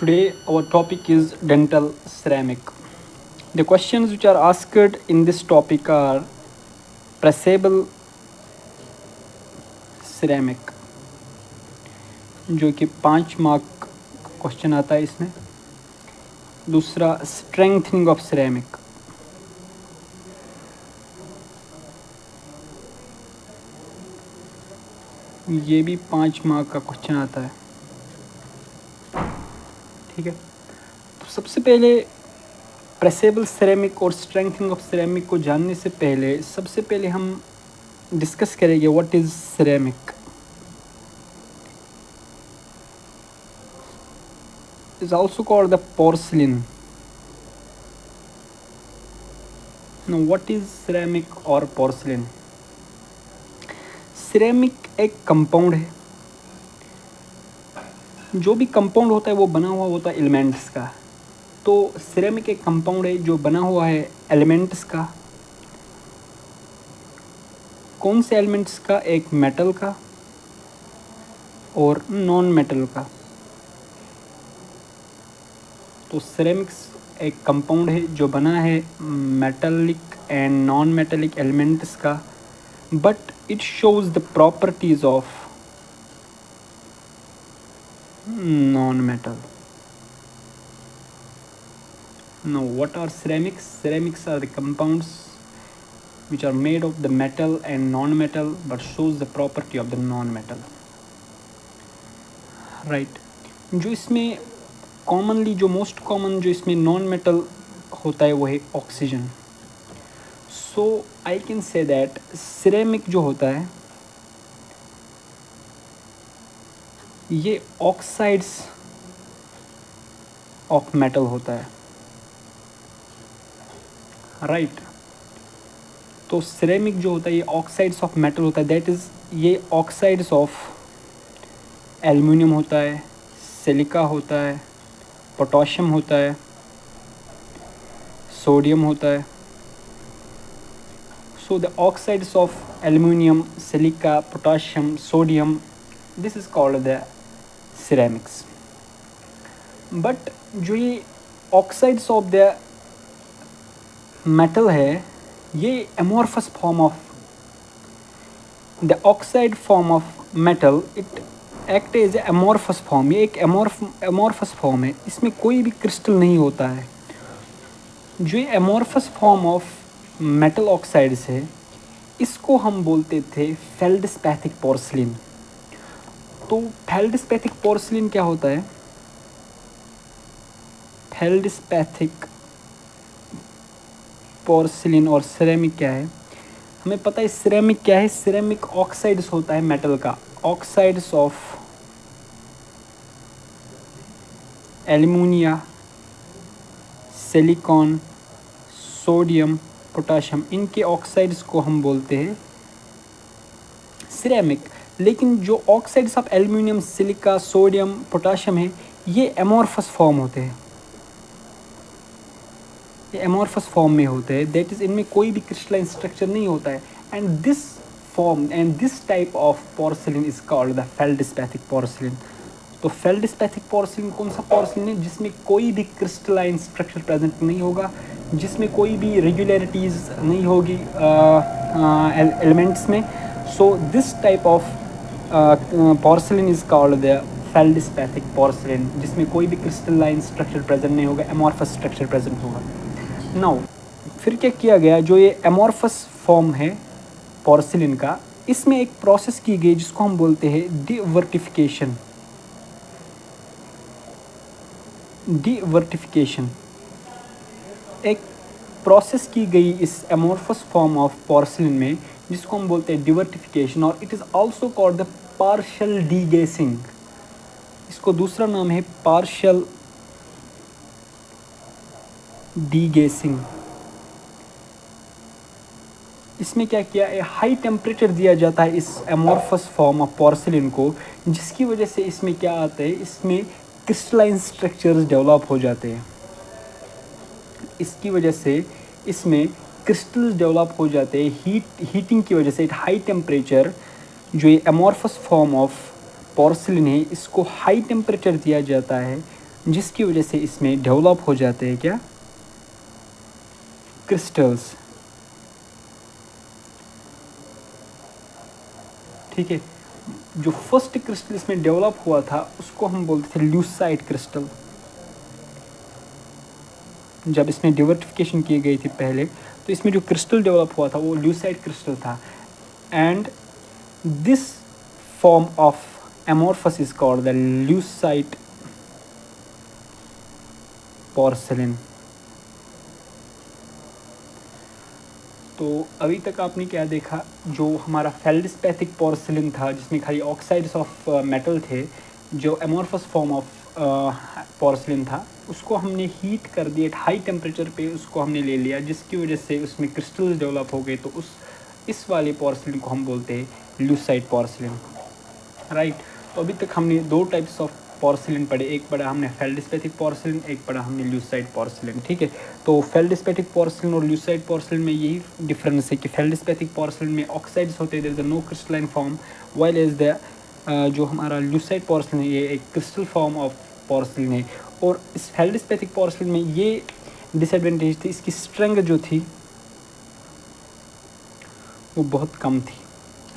Today our topic is dental ceramic. The questions which are asked in this topic are pressable ceramic, जो कि 5 mark question आता है इसमें. दूसरा strengthening of ceramic, ये भी 5 मार्क का क्वेश्चन आता है. ठीक है, तो सबसे पहले प्रेसेबल सिरेमिक और स्ट्रेंथनिंग ऑफ सिरेमिक को जानने से पहले सबसे पहले हम डिस्कस करेंगे what is ceramic. Is also called the porcelain. Now what is ceramic or porcelain? Ceramic एक कंपाउंड है. जो भी कंपाउंड होता है वो बना हुआ होता है एलिमेंट्स का. तो सिरेमिक एक कंपाउंड है जो बना हुआ है एलिमेंट्स का. कौन से एलिमेंट्स का? एक मेटल का और नॉन मेटल का. तो सिरेमिक्स एक कंपाउंड है जो बना है metallic and non metallic elements का, but it shows the properties of non metal. Now what are ceramics? Ceramics are the compounds which are made of the metal and non-metal but shows the property of the non-metal. Right. जो इसमें commonly जो most common जो इसमें non metal होता है वो है oxygen. So I can say that ceramic जो होता है ये ऑक्साइड्स ऑफ मेटल होता है. राइट. तो सिरेमिक जो होता है ये ऑक्साइड्स ऑफ मेटल होता है. दैट इज़ ये ऑक्साइड्स ऑफ एल्युमिनियम होता है, सिलिका होता है, पोटाशियम होता है, सोडियम होता है. So the oxides of aluminium, silica, potassium, sodium, this is called the ceramics. But जो ये ऑक्साइड्स ऑफ द मेटल है ये amorphous form of the oxide form of metal, it act as amorphous form. ये एक amorphous form है, इसमें कोई भी क्रिस्टल नहीं होता है. जो ये amorphous form of metal oxides है इसको हम बोलते थे फेल्डस्पैथिक पोर्सलिन. तो फेल्डस्पैथिक पोर्सलिन क्या होता है? फेल्डस्पैथिक पोर्सलिन और सिरेमिक क्या है? हमें पता है सिरेमिक क्या है. सिरेमिक ऑक्साइड्स होता है मेटल का, oxides of alumina, silicon, sodium, potassium, इनके ऑक्साइड्स को हम बोलते हैं सिरेमिक. लेकिन जो oxides of aluminium, silica, sodium, potassium है ये एमोर्फस फॉर्म होते हैं. ये एमोर्फस फॉर्म में होते हैं. दैट इज़ इनमें कोई भी क्रिस्टलाइन स्ट्रक्चर नहीं होता है. And this form and this type of porcelain is called the feldspathic porcelain. तो feldspathic porcelain कौन सा porcelain है? जिसमें कोई भी crystalline structure present नहीं होगा, जिसमें कोई भी regularities नहीं होगी elements में. So this type of porcelain is called the feldspathic porcelain, जिसमें कोई भी crystalline structure present नहीं होगा, amorphous structure present होगा. Now फिर क्या किया गया? जो ये amorphous form है पोर्सिलिन का, इसमें एक प्रोसेस की गई जिसको हम बोलते हैं डिवर्टिफिकेशन. डिवर्टिफिकेशन एक प्रोसेस की गई इस एमोर्फस फॉर्म ऑफ पोर्सिलिन में जिसको हम बोलते हैं डिवर्टिफिकेशन, और it is also called the partial degassing. इसको दूसरा नाम है पार्शियल डीगेसिंग. इसमें क्या किया है? हाई टेम्परेचर दिया जाता है इस एमोर्फस फॉर्म ऑफ पोर्सिलिन को, जिसकी वजह से इसमें क्या आता है? इसमें क्रिस्टलाइन स्ट्रक्चर्स डेवलप हो जाते हैं. इसकी वजह से इसमें क्रिस्टल्स डेवलप हो जाते हैं. हीटिंग की वजह से हाई टेम्परेचर, जो ये एमोर्फस फॉर्म ऑफ पोर्सिलिन है इसको हाई टेम्परेचर दिया जाता है जिसकी वजह से इसमें डेवलप हो जाते हैं क्या, क्रिस्टल्स। ठीक है, जो फर्स्ट क्रिस्टल इसमें डेवलप हुआ था उसको हम बोलते थे ल्यूसाइट क्रिस्टल। जब इसमें डिवर्टिफिकेशन की गई थी पहले, तो इसमें जो क्रिस्टल डेवलप हुआ था वो ल्यूसाइट क्रिस्टल था। And this form of amorphous is called the lucite porcelain। तो अभी तक आपने क्या देखा, जो हमारा फेल्डस्पैथिक पोर्सिलिन था जिसमें खाली ऑक्साइड्स ऑफ मेटल थे, जो एमोर्फस फॉर्म ऑफ पोर्सिलिन था, उसको हमने हीट कर दिया हाई टेम्परेचर पे, उसको हमने ले लिया, जिसकी वजह से उसमें क्रिस्टल्स डेवलप हो गए। तो इस वाले पोर्सिलिन को हम बोलते हैं ल्यूसाइट पोर्सिलिन, राइट। तो अभी तक हमने दो टाइप्स ऑफ पोर्सिलिन पढ़े, एक पढ़ा हमने फेल्डस्पैथिक पोर्सिलिन, एक पढ़ा हमने ल्यूसाइट पोर्सिलिन। ठीक है, तो फेल्डस्पैथिक पोर्सिलिन और ल्यूसाइट पोर्सिलिन में यही डिफरेंस है कि फेल्डस्पैथिक पोर्सिलिन में ऑक्साइड्स होते हैं, there is no crystalline form, while as the जो हमारा ल्यूसाइट पोर्सिलिन है ये एक क्रिस्टल फॉर्म ऑफ पोर्सिलिन है। और इस फेल्डस्पैथिक पोर्सिलिन में ये डिसएडवांटेज थी, इसकी स्ट्रेंथ जो थी वो बहुत कम थी,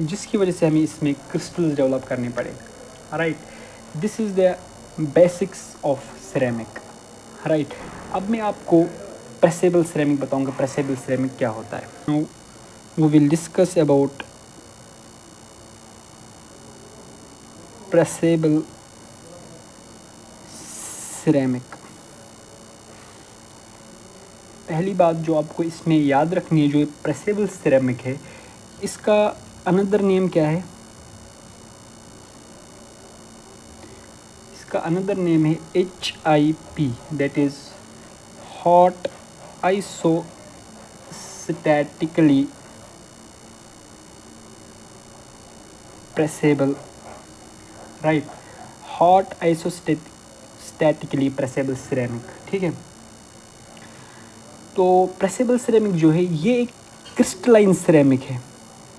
जिसकी वजह से हमें इसमें क्रिस्टल्स डेवलप करने पड़े, right. This is the basics of ceramic, right. अब मैं आपको प्रेसेबल सिरेमिक बताऊंगा, प्रेसेबल सिरेमिक क्या होता है। Now we will discuss about pressable ceramic. पहली बात जो आपको इसमें याद रखनी है, जो प्रेसेबल सिरेमिक है, इसका अनदर नेम क्या है, इसका अनदर नेम है HIP, that is hot isostatically pressable, right, hot isostatically pressable ceramic. ठीक है, तो प्रेसेबल सिरेमिक जो है ये एक क्रिस्टलाइन सिरेमिक है,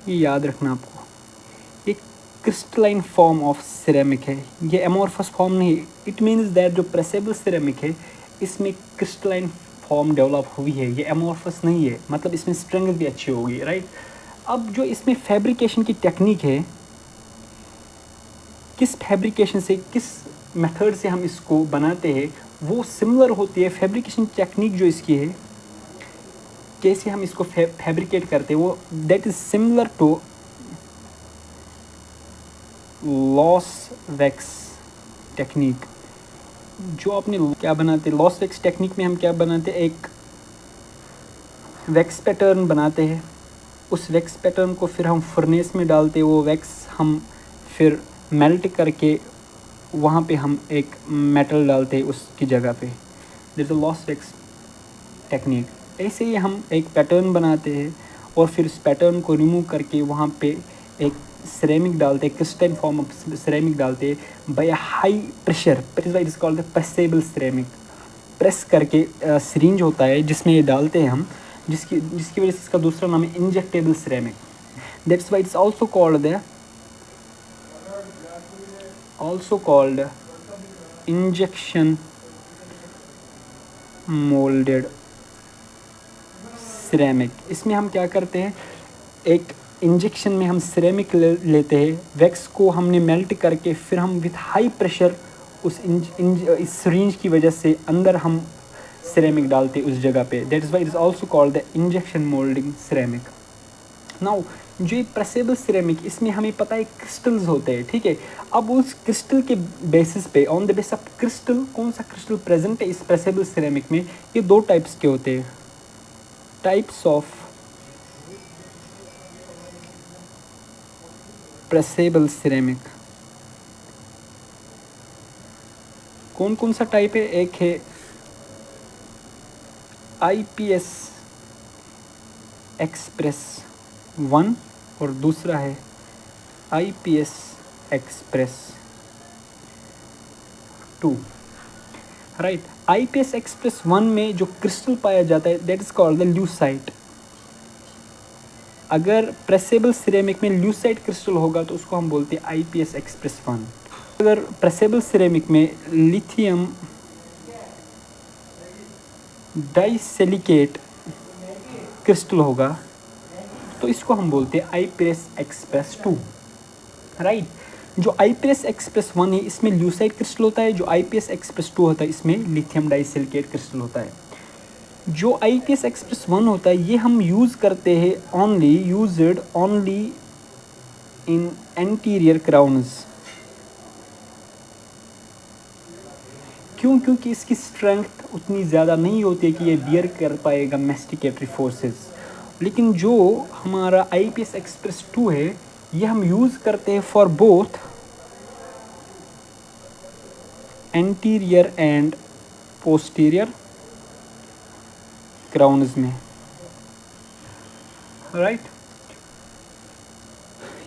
ये याद रखना आपको, ये क्रिस्टलाइन फॉर्म ऑफ सिरेमिक है, ये एमोर्फस फॉर्म नहीं। इट मीन्स दैट जो प्रेसेबल सिरेमिक है इसमें क्रिस्टलाइन फॉर्म डेवलप हुई है, ये एमोर्फस नहीं है, मतलब इसमें स्ट्रेंथ भी अच्छी होगी, राइट। अब जो इसमें फैब्रिकेशन की टेक्निक है, किस फैब्रिकेशन से, किस मेथड से हम इसको बनाते हैं वो सिमिलर होती है। फैब्रिकेशन टेक्निक जो इसकी है, कैसे हम इसको फैब्रिकेट करते हैं, वो that is similar to lost wax technique. जो आपने क्या बनाते हैं, लॉस वैक्स टेक्निक में हम क्या बनाते हैं, एक वैक्स पैटर्न बनाते हैं, उस वैक्स पैटर्न को फिर हम फर्नेस में डालते हैं, वो वैक्स हम फिर मेल्ट करके वहाँ पे हम एक मेटल डालते हैं उसकी जगह पे, this is loss wax technique. ऐसे ही हम एक पैटर्न बनाते हैं और फिर उस पैटर्न को रिमूव करके वहाँ पे एक सिरेमिक डालते हैं, क्रिस्टलाइन फॉर्म ऑफ सिरेमिक डालते हैं by high pressure, that is why it is called the pressable ceramic. Press करके सिरिंज होता है जिसमें ये डालते हैं हम, जिसकी वजह से इसका दूसरा नाम है injectable ceramic. That's why it's also called injection molded ceramic. इसमें हम क्या करते हैं, एक इंजेक्शन में हम सिरेमिक लेते हैं, वैक्स को हमने मेल्ट करके फिर हम विथ हाई प्रेशर उस इस सिरिंज की वजह से अंदर हम सिरेमिक डालते हैं उस जगह पे, that is why it is also called the injection moulding ceramic. Now जो ये प्रेसेबल सिरेमिक, इसमें हमें पता है क्रिस्टल्स होते हैं, ठीक है। अब उस क्रिस्टल के बेसिस पे, on the base of crystal, कौन सा क्रिस्टल प्रेजेंट है इस प्रेसेबल सिरेमिक में, ये दो टाइप्स के होते हैं, टाइप्स ऑफ प्रेसेबल सिरेमिक। कौन कौन सा टाइप है, एक है IPS एक्सप्रेस 1 और दूसरा है IPS express 2, right. IPS express 1 में जो क्रिस्टल पाया जाता है that is called the leucite. अगर प्रेसेबल सिरेमिक में ल्यूसाइट क्रिस्टल होगा तो उसको हम बोलते हैं IPS एक्सप्रेस 1। अगर प्रेसेबल सिरेमिक में लिथियम डाइसिलिकेट क्रिस्टल होगा तो इसको हम बोलते हैं आईपीएस एक्सप्रेस 2, राइट। जो आईपीएस एक्सप्रेस 1 है इसमें ल्यूसाइड क्रिस्टल होता है, जो आईपीएस एक्सप्रेस 2 होता है इसमें लिथियम डाइसिलिकेट क्रिस्टल होता है। जो आईपीएस एक्सप्रेस 1 होता है ये हम यूज़ करते हैं used only in anterior crowns. क्यों? क्योंकि इसकी स्ट्रेंथ उतनी ज़्यादा नहीं होती है कि ये बियर कर पाएगा मैस्टिकेटरी फोर्सेस। लेकिन जो हमारा आईपीएस एक्सप्रेस 2 है ये हम यूज़ करते हैं for both anterior and posterior crowns में, राइट।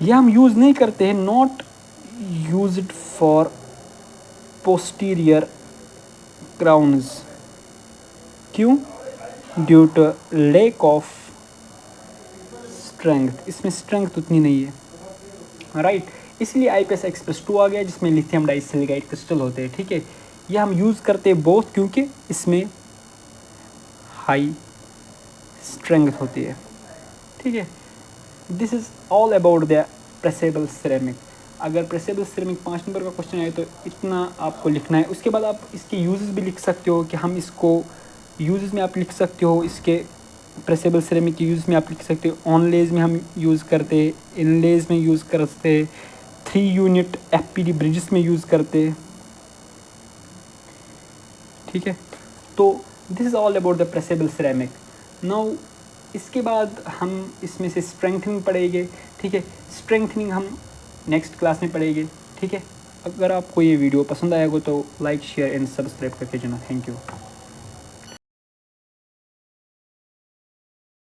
ये हम यूज़ नहीं करते हैं, not used for posterior crowns. क्यों? Due to lack of strength, इसमें स्ट्रेंथ उतनी नहीं है, राइट। इसलिए आईपीएस एक्सप्रेस 2 आ गया जिसमें लिथियम डाइसिलिकेट क्रिस्टल होते हैं, ठीक है। ये हम यूज़ करते हैं बोथ क्योंकि इसमें हाई स्ट्रेंथ होती है, ठीक है। This is all about the pressable ceramic. अगर प्रेसेबल सिरेमिक 5 नंबर का क्वेश्चन आए तो इतना आपको लिखना है। उसके बाद आप इसके यूजेस भी लिख सकते हो कि हम इसको यूजेस में आप लिख सकते हो, इसके प्रेसेबल सिरेमिक के यूज़ में आप लिख सकते हो। ऑनलेज में हम यूज़ करते, इनलेज में यूज़ करते, 3 यूनिट एफपीडी ब्रिजेस में यूज़ करते, ठीक है। तो this is all about the pressable ceramic. Now इसके बाद हम इसमें से स्ट्रेंथनिंग पढ़ेंगे, ठीक है। स्ट्रेंथनिंग हम नेक्स्ट क्लास में पढ़ेंगे, ठीक है। अगर आपको ये वीडियो पसंद आएगा तो लाइक शेयर एंड सब्सक्राइब करके जाना। Thank you.